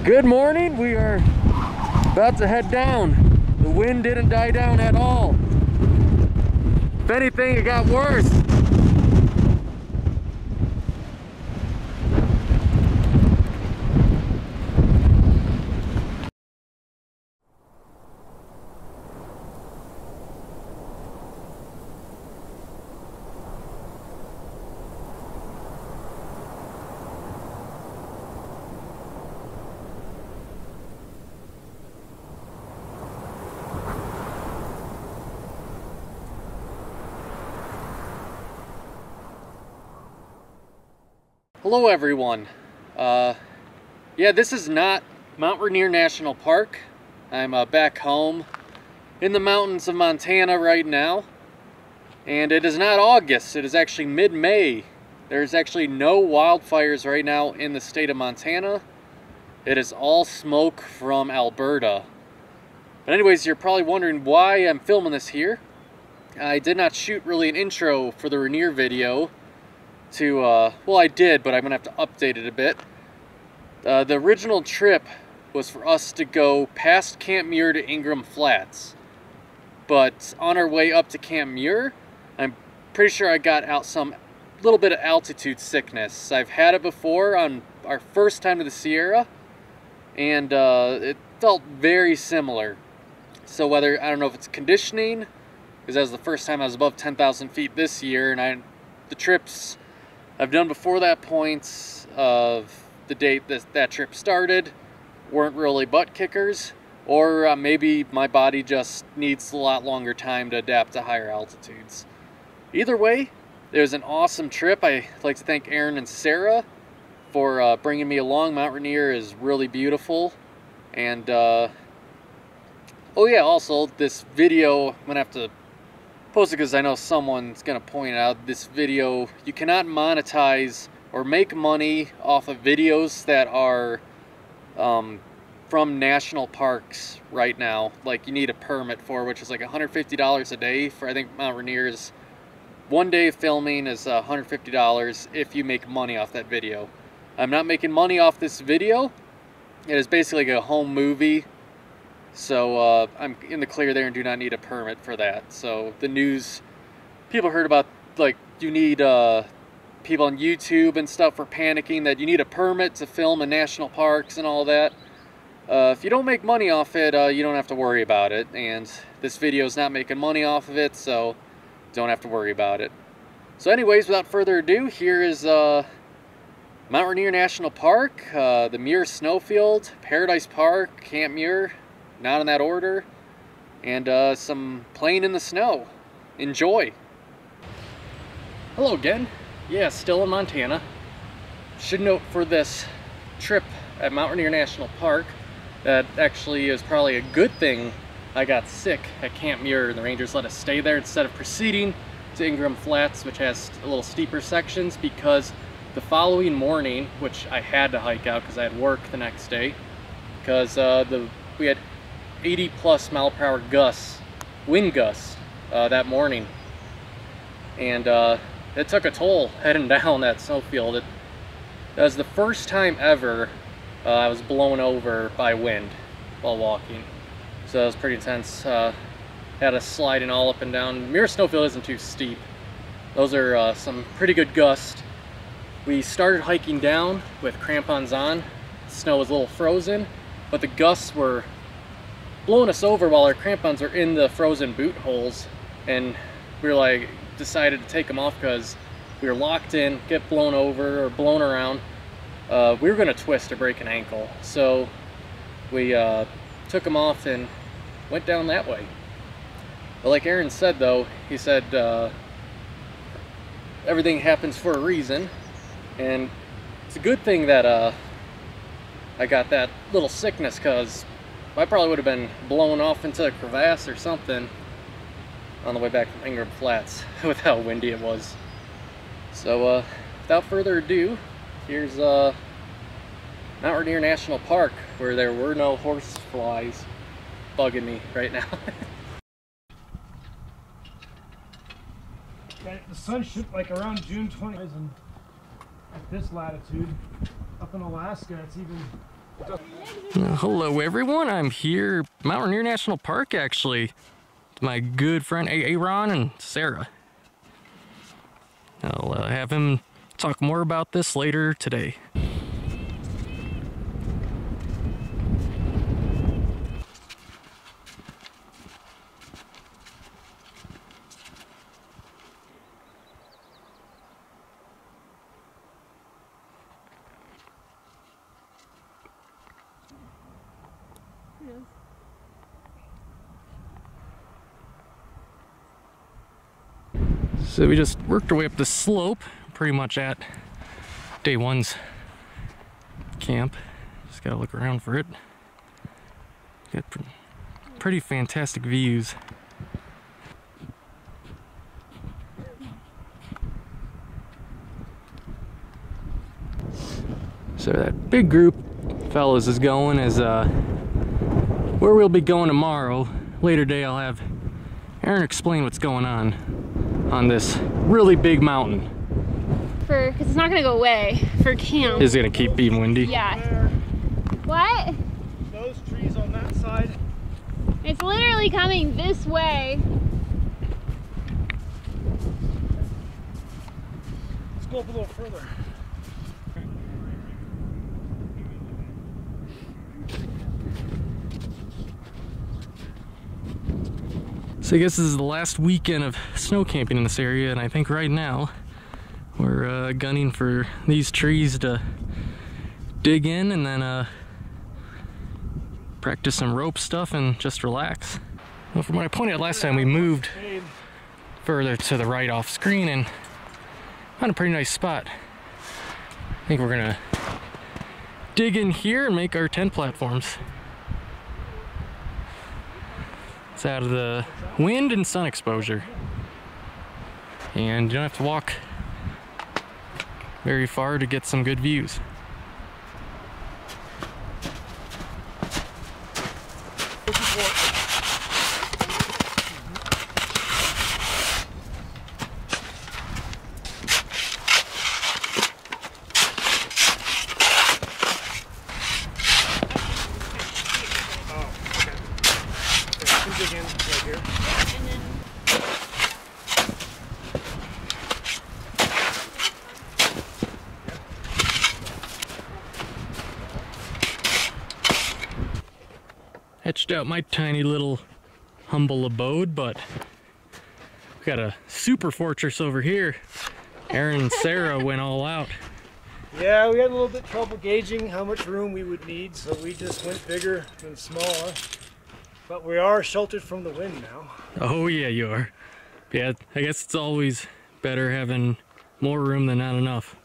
Good morning. We are about to head down. The wind didn't die down at all. If anything, it got worse. Hello everyone. Yeah, this is not Mount Rainier National Park. I'm back home in the mountains of Montana right now. And it is not August, it is actually mid-May. There's actually no wildfires right now in the state of Montana. It is all smoke from Alberta. But anyways, you're probably wondering why I'm filming this here. I did not shoot really an intro for the Rainier video. Well, I did, but I'm gonna have to update it a bit. The original trip was for us to go past Camp Muir to Ingrahm Flats, but on our way up to Camp Muir, I'm pretty sure I got out some little bit of altitude sickness. I've had it before on our first time to the Sierra, and it felt very similar. So whether, I don't know if it's conditioning, because that was the first time I was above 10,000 feet this year, and the trips I've done before that point of the date that trip started weren't really butt kickers, or maybe my body just needs a lot longer time to adapt to higher altitudes. Either way, it was an awesome trip. I'd like to thank Aaron and Sarah for bringing me along. Mount Rainier is really beautiful. And, oh yeah, also this video, I'm going to have to post it because I know someone's going to point out this video. You cannot monetize or make money off of videos that are from national parks right now. Like, you need a permit for, which is like $150 a day for, I think Mount Rainier's one day of filming is $150 if you make money off that video. I'm not making money off this video. It is basically like a home movie. So I'm in the clear there and do not need a permit for that. So the news, people heard about, like, you need people on YouTube and stuff for panicking that you need a permit to film in national parks and all that. If you don't make money off it, you don't have to worry about it. And this video is not making money off of it, so don't have to worry about it. So anyways, without further ado, here is Mount Rainier National Park, the Muir Snowfield, Paradise Park, Camp Muir, not in that order, and some playing in the snow. Enjoy! Hello again. Yeah, still in Montana. Should note for this trip at Mount Rainier National Park that actually is probably a good thing I got sick at Camp Muir and the rangers let us stay there instead of proceeding to Ingrahm Flats, which has a little steeper sections, because the following morning, which I had to hike out because I had work the next day, because we had 80+ mile per hour gusts, wind gusts that morning, and it took a toll heading down that snowfield. That was the first time ever I was blown over by wind while walking, so that was pretty intense. Had us sliding all up and down. Muir Snowfield isn't too steep. Those are some pretty good gusts. We started hiking down with crampons on. The snow was a little frozen, but the gusts were blowing us over while our crampons are in the frozen boot holes, and we were like, decided to take them off because we were locked in, get blown over or blown around. We were going to twist or break an ankle, so we took them off and went down that way. But like Aaron said, though, he said everything happens for a reason, and it's a good thing that I got that little sickness, because I probably would have been blown off into a crevasse or something on the way back from Ingrahm Flats with how windy it was. So without further ado, here's Mount Rainier National Park, where there were no horse flies bugging me right now. The sun should, like, around June 20th, and at this latitude, up in Alaska, it's even Hello everyone, I'm here Mount Rainier National Park actually with my good friend Aaron and Sarah. I'll have him talk more about this later today. So we just worked our way up the slope, pretty much at day one's camp. Just gotta look around for it. Got pretty fantastic views. So that big group fellas is going is where we'll be going tomorrow. Later day I'll have Aaron explain what's going on this really big mountain. Because it's not gonna go away for camp. It's gonna keep being windy. Yeah. What? Those trees on that side. It's literally coming this way. Let's go up a little further. So I guess this is the last weekend of snow camping in this area, and I think right now we're gunning for these trees to dig in and then practice some rope stuff and just relax. Well, from what I pointed out last time, we moved further to the right off screen and found a pretty nice spot. I think we're gonna dig in here and make our tent platforms. It's out of the wind and sun exposure. And you don't have to walk very far to get some good views. Etched out my tiny little humble abode, but we got a super fortress over here. Aaron and Sarah went all out. Yeah, we had a little bit trouble gauging how much room we would need, so we just went bigger than smaller. But we are sheltered from the wind now. Oh yeah, you are. Yeah, I guess it's always better having more room than not enough.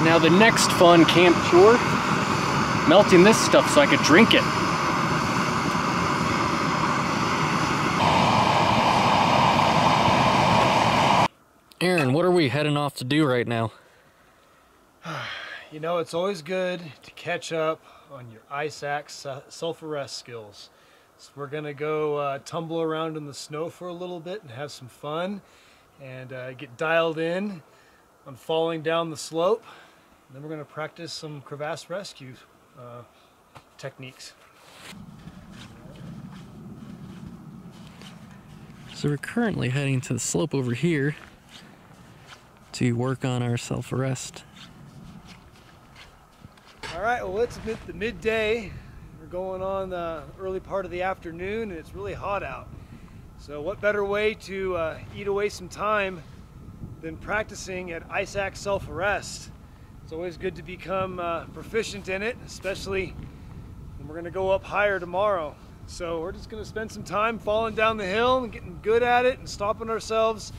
Now the next fun camp chore, melting this stuff so I could drink it. Aaron, what are we heading off to do right now? You know, it's always good to catch up on your ice axe self-arrest skills. So we're gonna go tumble around in the snow for a little bit and have some fun and get dialed in on falling down the slope. And then we're going to practice some crevasse rescue techniques. So we're currently heading to the slope over here to work on our self-arrest. All right, well, it's the midday. We're going on the early part of the afternoon and it's really hot out. So what better way to eat away some time than practicing at ice axe self-arrest? It's always good to become proficient in it, especially when we're gonna go up higher tomorrow. So we're just gonna spend some time falling down the hill and getting good at it and stopping ourselves,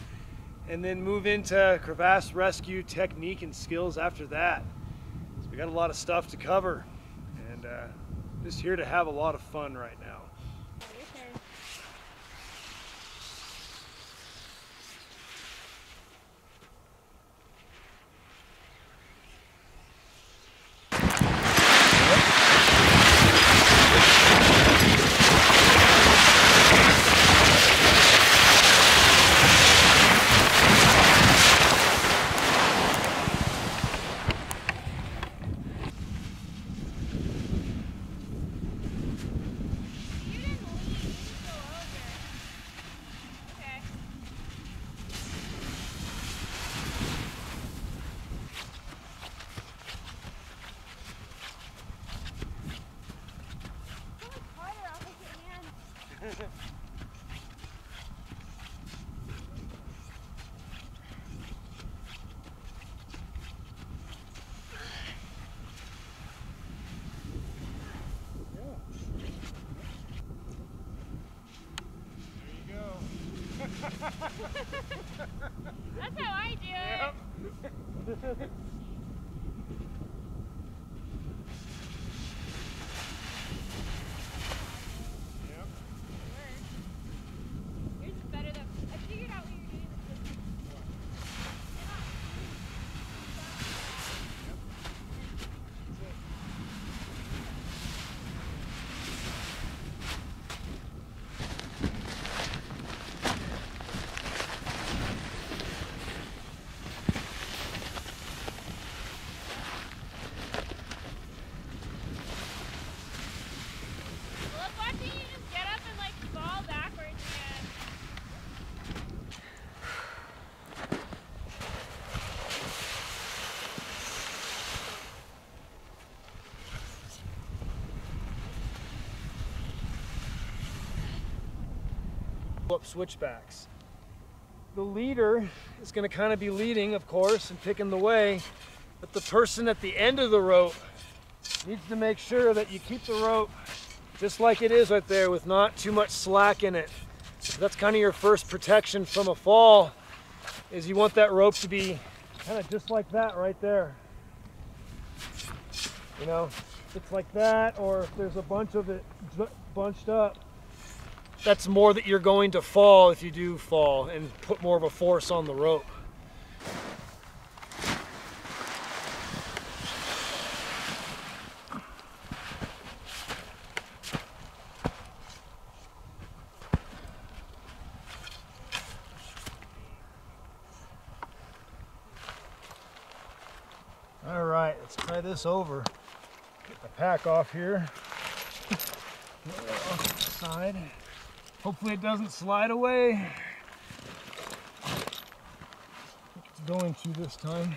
and then move into crevasse rescue technique and skills after that. So we got a lot of stuff to cover, and just here to have a lot of fun right now. That's how I do it. Yep. Yours is better though. I figured out what you're doing. Up switchbacks. The leader is going to kind of be leading, of course, and picking the way, but the person at the end of the rope needs to make sure that you keep the rope just like it is right there, with not too much slack in it. So that's kind of your first protection from a fall, is you want that rope to be kind of just like that right there. You know, if it's like that, or if there's a bunch of it bunched up, that's more that you're going to fall if you do fall, and put more of a force on the rope. All right, let's try this over. Get the pack off here. Off to the side. Hopefully it doesn't slide away. I think it's going to this time.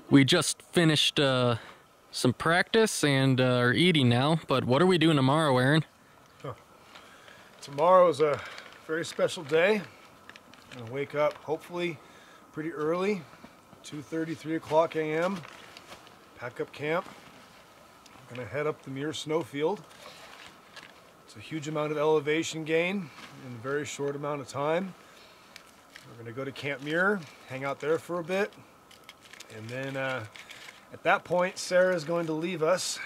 We just finished some practice and are eating now, but what are we doing tomorrow, Aaron? Tomorrow is a very special day. I'm gonna wake up hopefully pretty early, 2:30, 3 o'clock a.m. Pack up camp. I'm gonna head up the Muir Snowfield. It's a huge amount of elevation gain in a very short amount of time. We're gonna go to Camp Muir, hang out there for a bit, and then at that point, Sarah is going to leave us.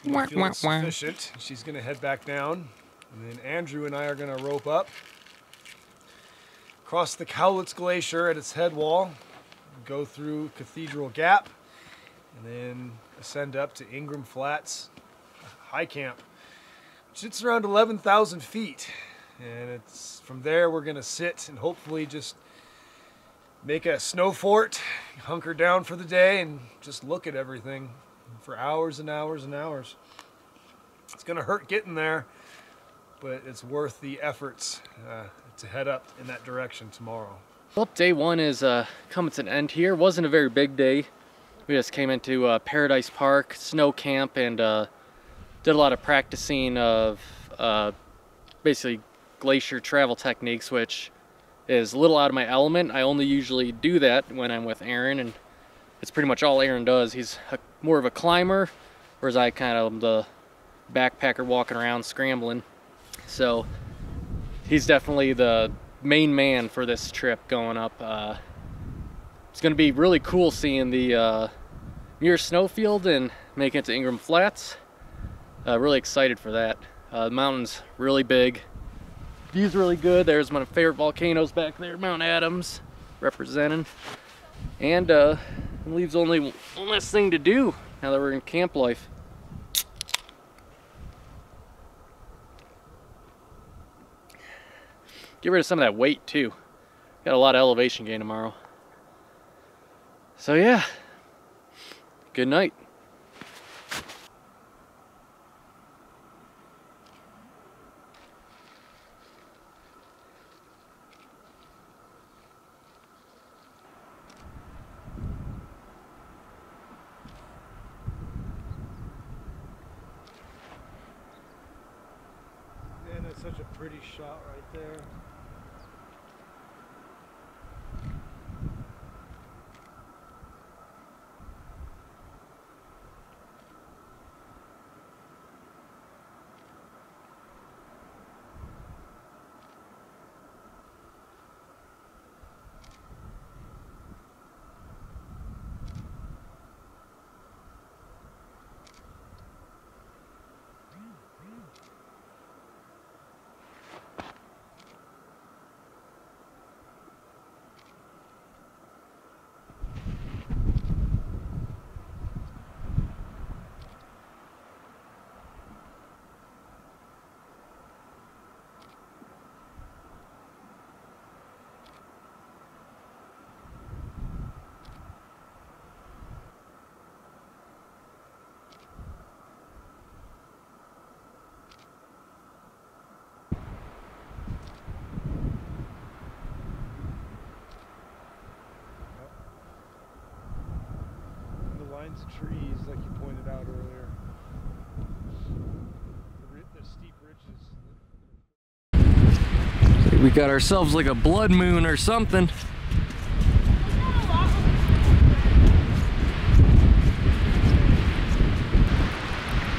Feeling sufficient. She's gonna head back down, and then Andrew and I are gonna rope up, cross the Cowlitz Glacier at its head wall, go through Cathedral Gap, and then ascend up to Ingrahm Flats High Camp, which sits around 11,000 feet. And it's from there we're gonna sit and hopefully just make a snow fort, hunker down for the day, and just look at everything for hours and hours and hours. It's gonna hurt getting there, but it's worth the efforts to head up in that direction tomorrow. Well, day one is coming to an end here. Wasn't a very big day. We just came into Paradise Park, snow camp, and did a lot of practicing of basically glacier travel techniques, which is a little out of my element. I only usually do that when I'm with Aaron, and it's pretty much all Aaron does. He's more of a climber, whereas I kind of am the backpacker walking around scrambling. So he's definitely the main man for this trip going up. It's going to be really cool seeing the Muir Snowfield and making it to Ingrahm Flats. Really excited for that. The mountain's really big. View's really good. There's my favorite volcanoes back there, Mount Adams representing. And leaves only one last thing to do now that we're in camp life. Get rid of some of that weight too. Got a lot of elevation gain tomorrow. So yeah, good night. Man, that's such a pretty shot right there. Lines of trees, like you pointed out earlier. The steep ridges. We got ourselves like a blood moon or something.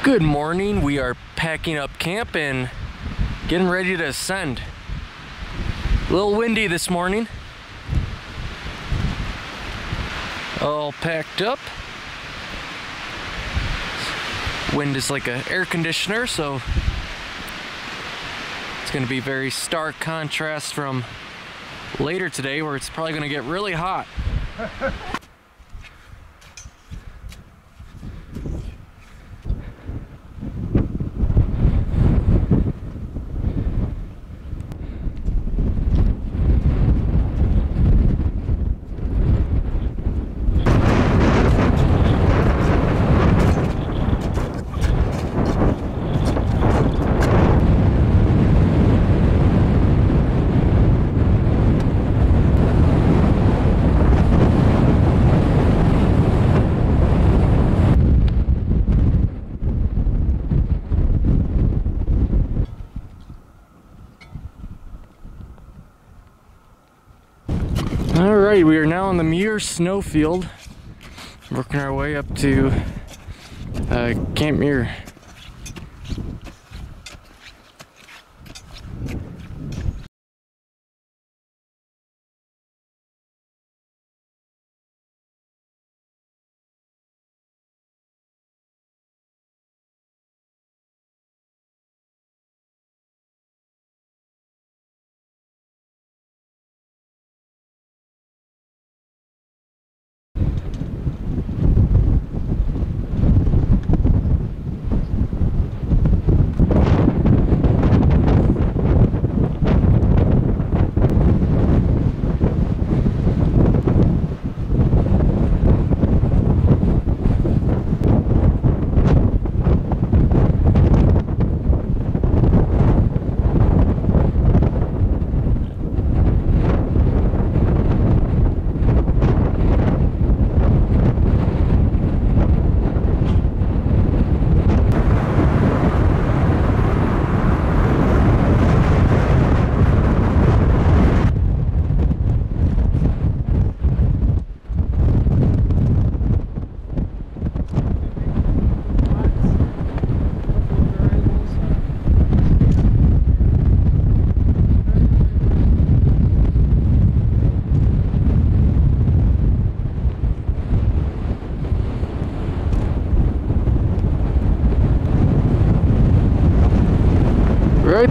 Good morning. We are packing up camp and getting ready to ascend. A little windy this morning. All packed up. Wind is like an air conditioner, so it's going to be very stark contrast from later today where it's probably going to get really hot. Alright, we are now on the Muir Snowfield, working our way up to Camp Muir.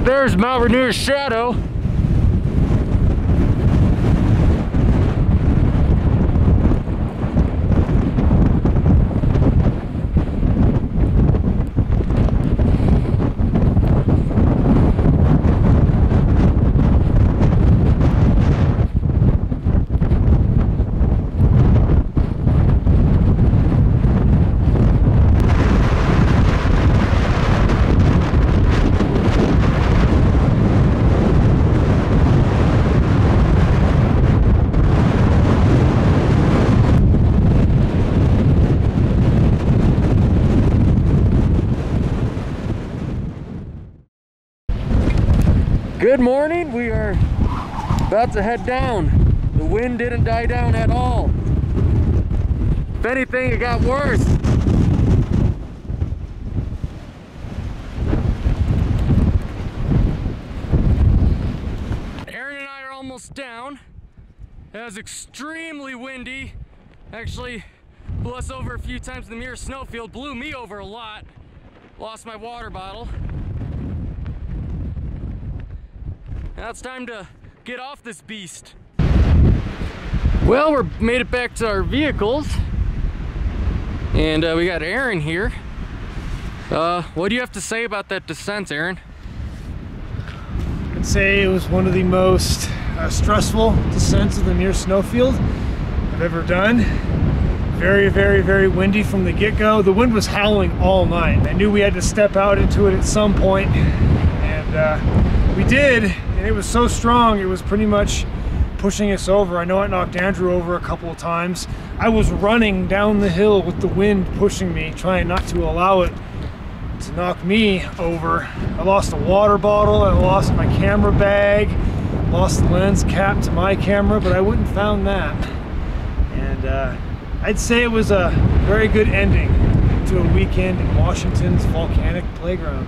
There's Mount Rainier's shadow. Good morning, we are about to head down. The wind didn't die down at all. If anything, it got worse. Aaron and I are almost down. It was extremely windy. Actually blew us over a few times in the Muir Snowfield, blew me over a lot. Lost my water bottle. Now it's time to get off this beast. Well, we're made it back to our vehicles, and we got Aaron here. What do you have to say about that descent, Aaron? I'd say it was one of the most stressful descents of the Muir Snowfield I've ever done. Very, very, very windy from the get-go. The wind was howling all night. I knew we had to step out into it at some point, and we did. And it was so strong, it was pretty much pushing us over. I know it knocked Andrew over a couple of times. I was running down the hill with the wind pushing me, trying not to allow it to knock me over. I lost a water bottle, I lost my camera bag, lost the lens cap to my camera, but I wouldn't have found that. And I'd say it was a very good ending to a weekend in Washington's volcanic playground.